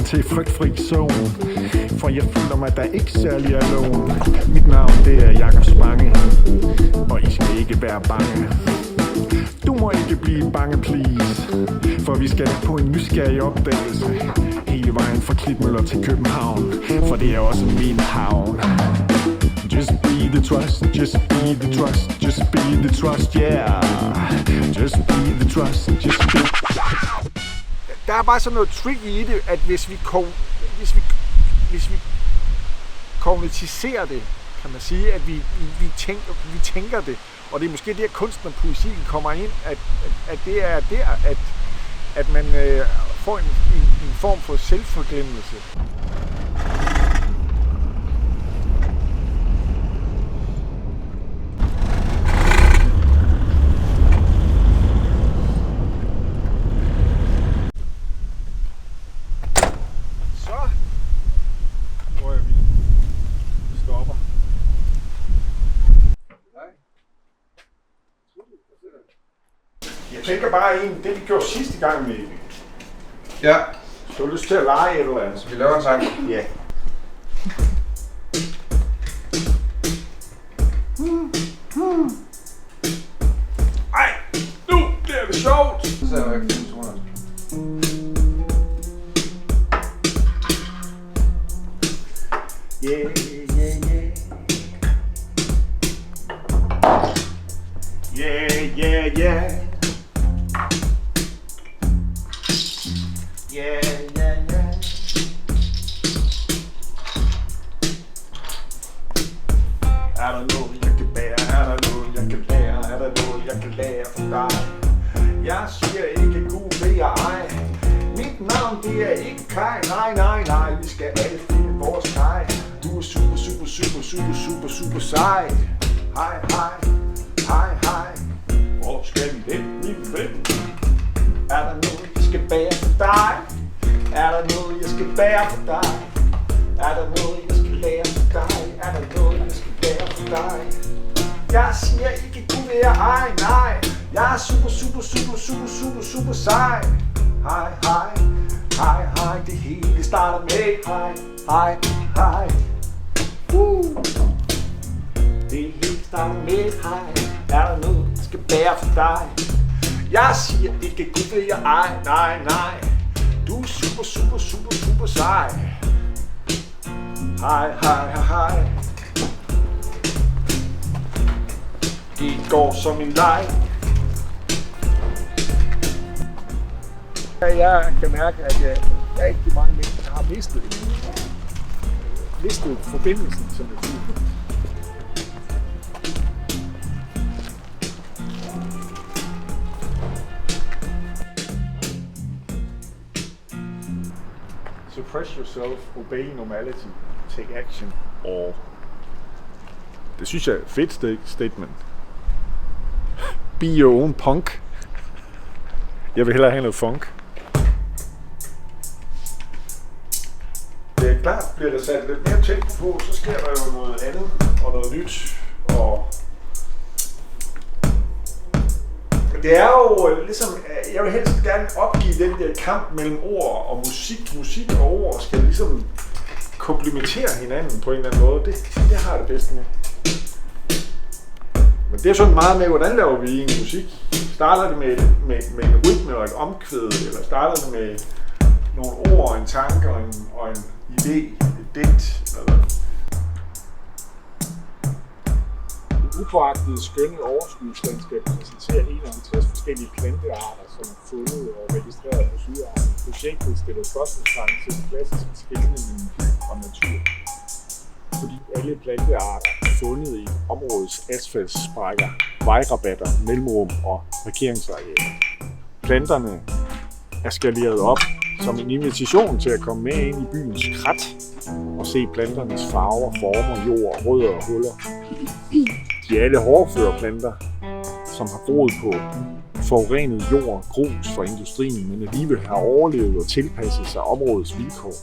vejen til frygtfri zone. For jeg føler mig da ikke særlig alone. Mit navn det er Jakob Spange, og I skal ikke være bange. Du må ikke blive bange, please, for vi skal på en nysgerrig opdagelse. Hele vejen fra Klitmøller til København, for det er også min havn. Just be the trust, just be the trust, just be the trust, yeah. Just be the trust, just be. Der er bare sådan noget tricky i det, at hvis vi kognitiserer det, kan man sige, at vi tænker det, og det er måske der kunsten og poesien kommer ind, at det er der, at man får en form for selvforglemmelse. Jeg tænker bare det vi gjorde sidste gang med det. Ja. Så har du lyst til at lege et eller andet? Så vi laver en sang? Ja. Ej, nu bliver det sjovt! Så ser jeg ikke tonerne. Yeah, yeah, yeah. Yeah, yeah, yeah. Yeah, yeah, yeah. Er der noget, jeg kan bære? Er der noget, jeg kan bære? Er der noget, jeg kan lære fra dig? Jeg siger ikke Gud, det er ej. Mit navn, det er ikke Kai. Nej, nej, nej, vi skal alle finde vores Kai. Du er super, super, super, super, super, super sej. Hej, hej, hej, hej. Hvor skal vi hen, min ven? Er der noget, jeg skal bære for dig? Er der noget, jeg skal bære for dig? Er der noget, jeg skal lære for dig? Er der noget, jeg skal bære for dig? Jeg siger ikke Gud, det er ej, nej. Jeg er super, super, super, super, super, super sej. Hej, hej, hej, hej. Det hele starter med hej, hej, hej. Det hele starter med hej. Er der noget, jeg skal bære for dig? Jeg siger ikke Gud, det er ej, nej, nej. Du er super, super, super, super sej. Hej, hej, hej, hej. Det går som en leg. Jeg kan mærke, at rigtig mange mennesker har mistet forbindelsen, som det siger. Suppress yourself, obey normality, take action, or... Det synes jeg er et fedt statement. Be your own punk. Jeg vil hellere have noget funk. Det er klart, bliver der sat lidt mere tempo på, så sker der jo noget andet og noget nyt. Og det er jo ligesom, jeg vil helst gerne opgive den der kamp mellem ord og musik. Musik og ord skal ligesom komplementere hinanden på en eller anden måde. Det har jeg det bedst med. Men det er sådan meget med, hvordan laver vi en musik? Starter det med en rytme og et omkvæd, eller starter det med nogle ord, en tanke og en idé, et digt, eller hvad? Det uforagtede skønne overskudslandskab præsenterer 51 forskellige plantearter, som er fundet og registreret på Sydarten. Projektet stiller spørgsmålstegn til den klassiske skelnen mellem by og natur. Fordi alle plantearter er fundet i områdets asfaltsprækker, vejrabatter, mellemrum og parkeringsarealer. Planterne er skaleret op som en invitation til at komme med ind i byens krat og se planternes farver, former, jord, rødder og huller. De er alle hårdføre-planter, som har groet på forurenet jord og grus fra industrien, men alligevel har overlevet og tilpasset sig områdets vilkår.